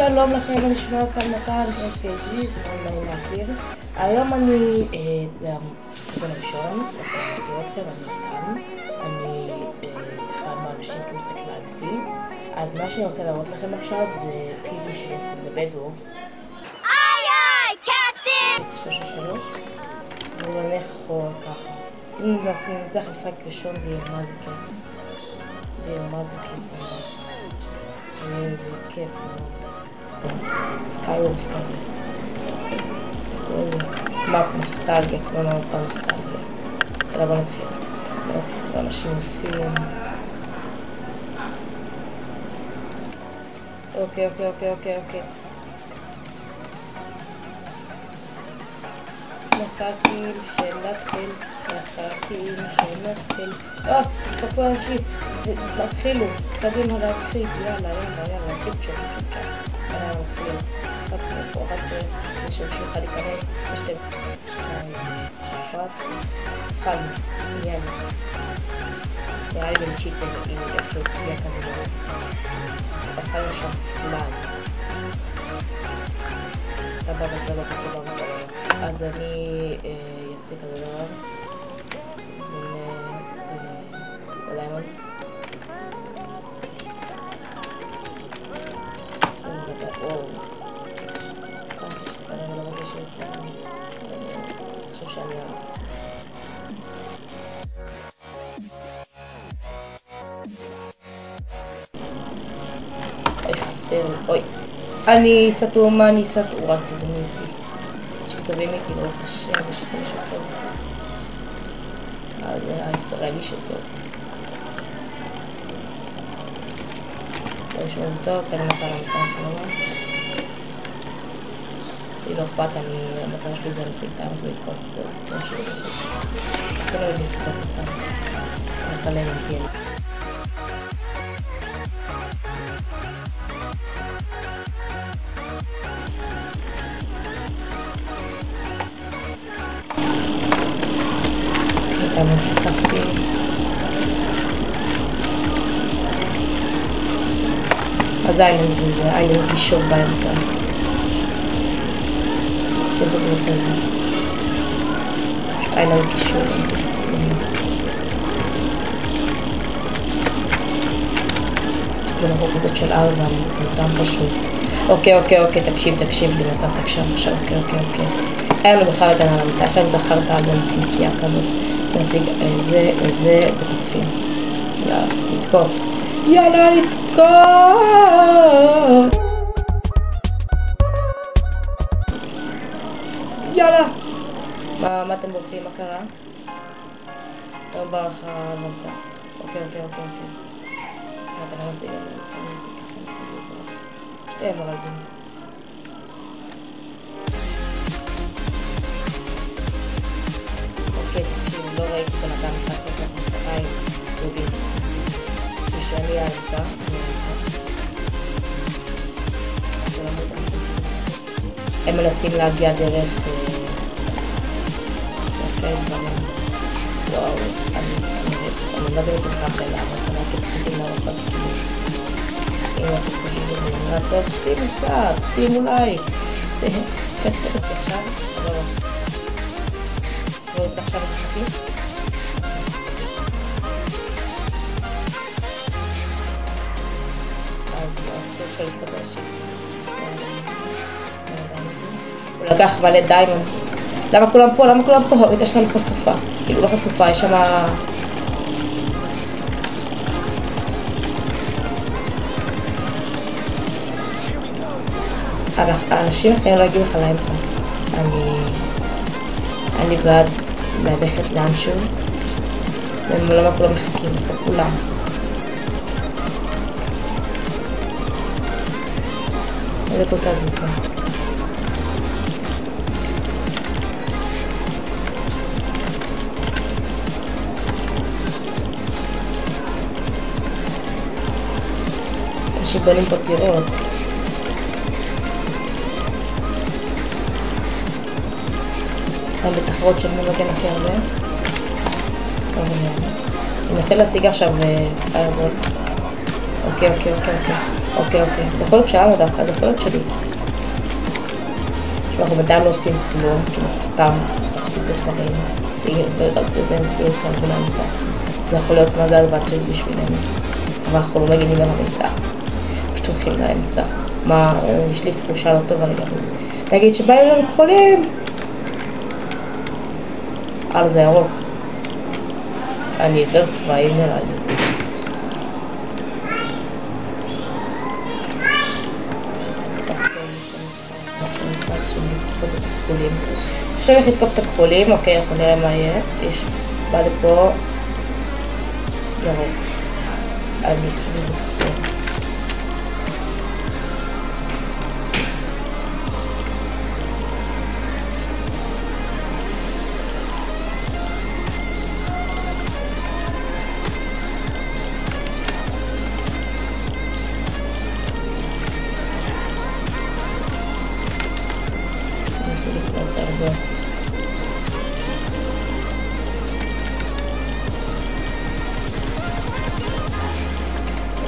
שלום לכם, אני נשמע כאן מתן, SKG, זה מאוד נעים להכיר. היום אני בסגון הראשון, אני מכיר אתכם, אני מתן. אני אחד מהאנשים שמסתכל לייבסטרים. אז מה שאני רוצה להראות לכם עכשיו זה קליפים שלי עושים בבדוורס. איי, קפטן! 333. והוא הולך אחורה ככה. אם נצליח משחק ראשון זה יהיה מה זה כיף. זה יהיה מה זה כיף. זה כיף מאוד. סקייוורס כזה. זה מפ נוסטלגיה, כמו מפה נוסטלגיה. אלא בוא נתחיל. אנשים יוצאים. אוקיי. מחכים שנתחיל. תקפו אנשים. תתחילו. קדימה להתחיל. יאללה. צ'יפ. יאללה, מתחילים. 11. יש מישהו אחד להיכנס. יש 2, 1. התחלנו. יאללה. נראה לי גם צ'יפ אם יהיה כזה מאוד. עשה לי שם פלאי. סבבה. אז אני אעשה כזה דבר. דיימונדס. חושב שאני חסר לי, אוי, אני סתום, רק תבני איתי שכתבים איתי, לא חשב ושאתה משהו טוב הישראלי שטוב לא נשמע זה טוב, תן מטה למטה סבבה לי לא אכפת, המטרה שלי זה להשיג את האמת ולתקוף, זהו, תמשיך לעשות אתה לא עוד לפקוץ אותם אתה להם תהיה לי כמה לקחתי אז איילנד זה איילנד גישור באמצע איזה קבוצה זה פשוט איילנד גישור אז תקלו לבוא קבוצות של ארבע מותם פשוט אוקיי, תקשיב לי מתן תקשב עכשיו אוקיי היה לנו בכלל הגנה למיטה, יש לנו את החרטה הזו מתנקייה כזאת נשיג זה בתוקפים יאללה לתקוף יאללה מה אתם בורחים? מה קרה? לא ברח לבנתה אוקיי אתה לא משיג שתי אמרלדים תקשיב, לא ראיתי בן אדם אחד כל כך משתיים סוגים כשאני אהלתה הם מנסים להגיע דרך דברים וואו, אני מה זה מתוכח אלה אבל אני רק התחילים לערוך בסקילים אם אתם חושבים שזה נראה טוב שימו סאב, שימו לייק שתפת אותי עכשיו רואים עכשיו איזה חפי? אז אני חושב לפחות אנשים הוא לקח מלא דיימונדס למה כולם פה? ראית יש לנו פה סופה כאילו לא חשופה, יש שם האנשים אחרים לא הגיעו לך לאמצע אני בעד ללכת לאנשהו ולמה כולם מחכים פה כולם איזה קבוצה זה פה אנשים בונים פה טירות הם בתחרות של מגן הכי הרבה אני אנסה להשיג עכשיו פיירבול אוקיי אוקיי. זה יכול להיות שלנו דווקא, זה יכול להיות שלי. אנחנו בינתיים לא עושים כלום, כאילו סתם להפסיק בדברים. זה נפלאות כאן ולאמצע. זה יכול להיות מה זה הדוונצ'ז בשבילנו. אבל אנחנו לא מגינים על המיטה. פשוט הולכים לאמצע. מה, יש לי תחושה לא טובה לגמרי. נגיד שבאים לנו כחולים. זה ירוק. אני עיוור צבעים נראה לי. עכשיו איך לתקוף את הכחולים, אוקיי, אנחנו נראה מה יהיה. יש, בא לפה ירוק. אני חושב שזה כחול.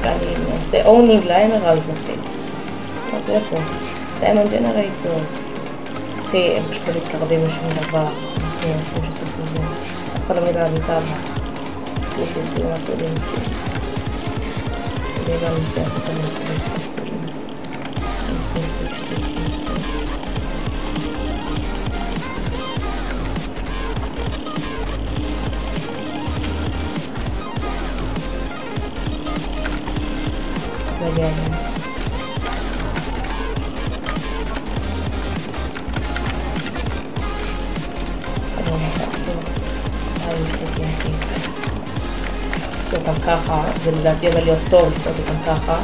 אני אעשה אונינג לאמרלדס אחי. זה פה. דיימונד ג'נרייטורס. אחי, הם פשוט מתקרבים לשום דבר. אחי, הם חושבים שסוף לזה. אף אחד לא מדי למיטה הבאה. צליחי, תראו מה קודם ניסים. אני ניסי לעשות את המקרים. ניסי שתיקי. להגיע אליהם. אני לא מתעצור. היו שתקים קיץ. גם ככה, זה לדעתי אבל להיות טוב לפעול גם ככה.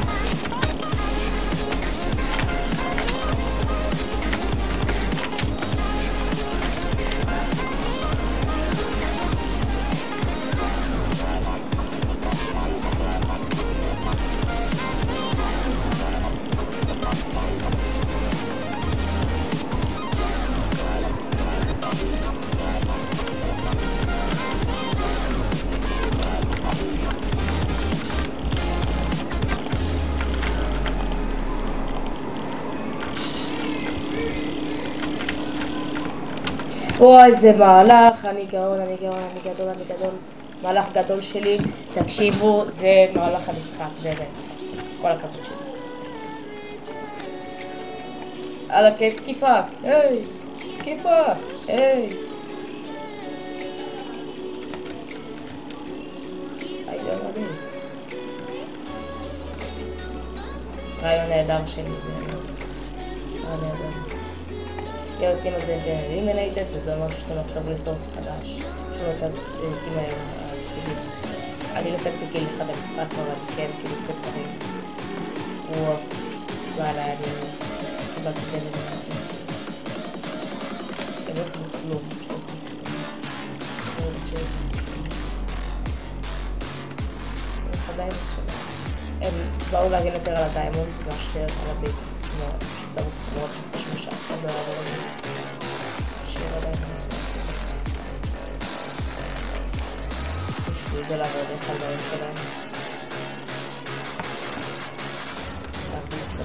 וואי, איזה מהלך, אני גאון, גדול. מהלך גדול שלי, תקשיבו, זה מהלך המשחק, באמת. כל הכבוד שלי. על הכיף תקיפה, היי, תקיפה, היי. רעיון נהדר שלי, באמת. רעיון נהדר. הטים הזה eliminated, וזה אומר שיש לנו עכשיו לסורס חדש. יש לנו את הטים הצילים. אני לא סגתי גיל אחד במשחק, אבל כן, כאילו עושה דברים. הוא עושה פשוט בא עליי, אני קיבלתי דמי דמי. הם לא עושים כלום, שלא עושים כלום. איך הדיימונס שלהם. הם באו להגן יותר על הדיימונס, מאשר על הבייסיק עצמו. שמו תמורות שמשם, עוד לא לעבור על זה. שיר הדיימונס. ניסו את זה לעבוד איך על דברים שלהם. להרגיס לו.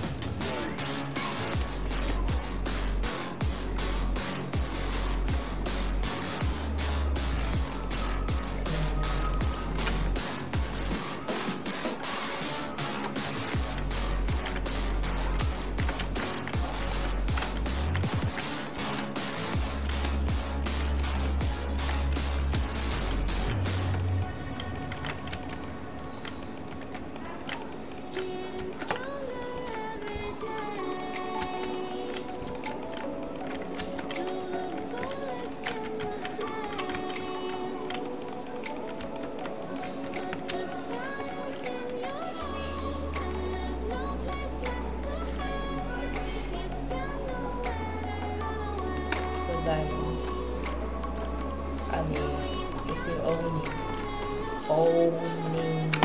diamonds. אני עושים אורנינג.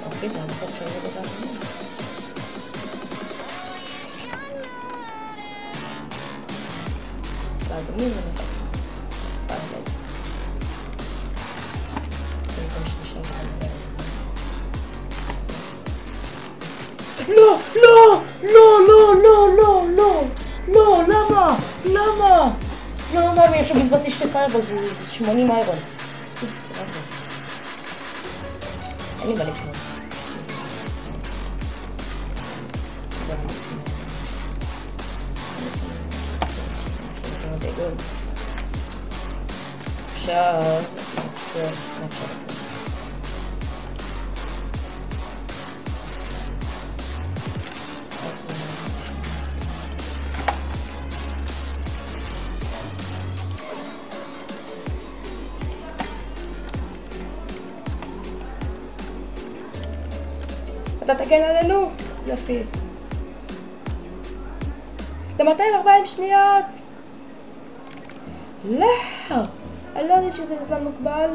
אוקיי, זה המקום שאני לא יודעת. ונכנס פיילייטס. זה מקום שנשאר בגלל. לא, לא, לא, לא, לא, לא, לא, לא, למה? למה? לא, מה, אני עכשיו בזבזתי שתי פיירבול, זה 80 איירון. אין לי מה לקנות. אפשר לעשות מה אפשר לקנות. אתה תגן עלינו? יופי. ל-240 שניות! לא! אני לא יודעת שזה לזמן מוגבל.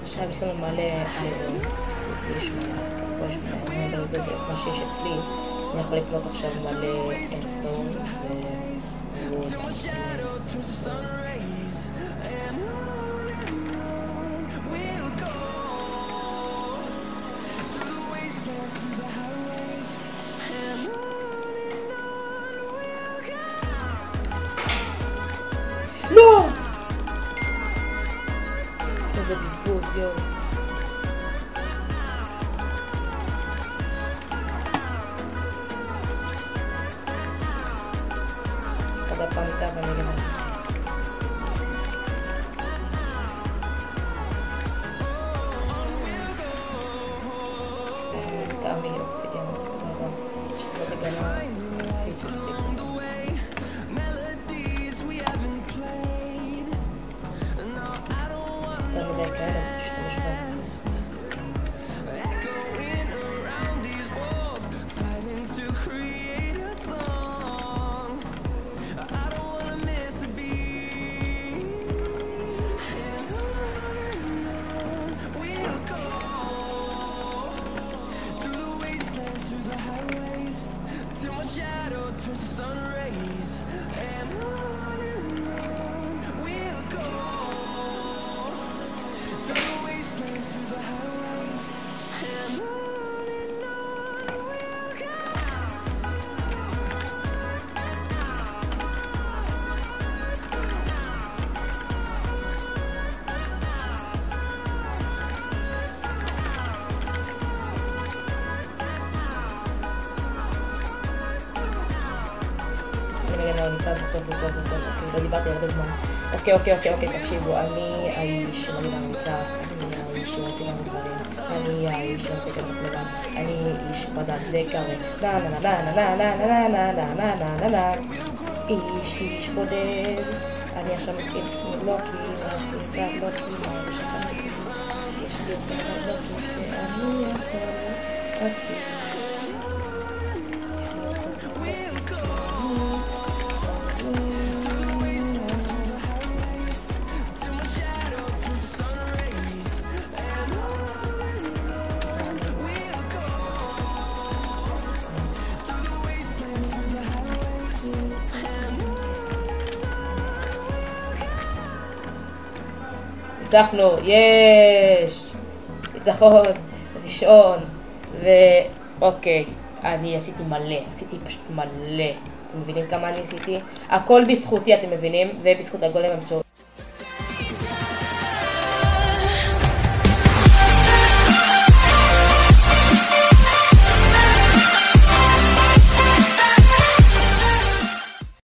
עכשיו יש לנו מלא איירון, יש מלא, בזה מה שיש אצלי, אני יכול לקנות עכשיו מלא אנסטון לא! איזה בזבוז, יו. kada פעם איתה ואני אגמר. תאמי אופסיגן, סבבה. שכבות הגנה. לא דיברתי הרבה זמן. אוקיי, תקשיבו, אני האיש שמולי בעמיתה, אני האיש שעושה גם דברים, אני האיש שעושה גם דברים, אני איש בדק דקה איש בודד, אני עכשיו מסכים לוקי, יש לי את לוקי שאני יכול להספיק. ניצחנו, יש! ניצחון, ראשון, ואוקיי, אני עשיתי מלא, עשיתי פשוט מלא. אתם מבינים כמה אני עשיתי? הכל בזכותי, אתם מבינים? ובזכות הגולם